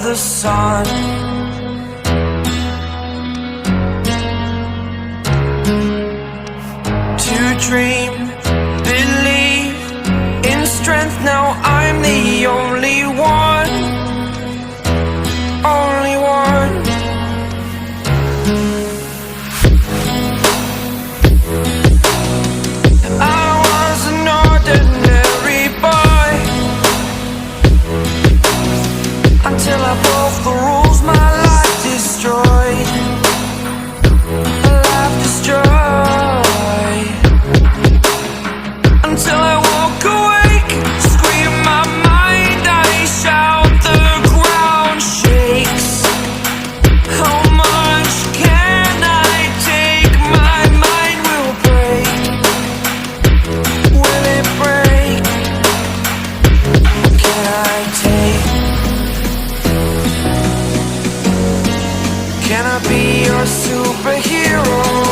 the sun. To dream, believe in strength. Now I'm the only one, only one. I was an ordinary boy until I broke the rules. My life destroyed, life destroyed. Until I walk awake, scream my mind, I shout, the ground shakes. How much can I take? My mind will break. Will it break? Can I take? Can I be your superhero?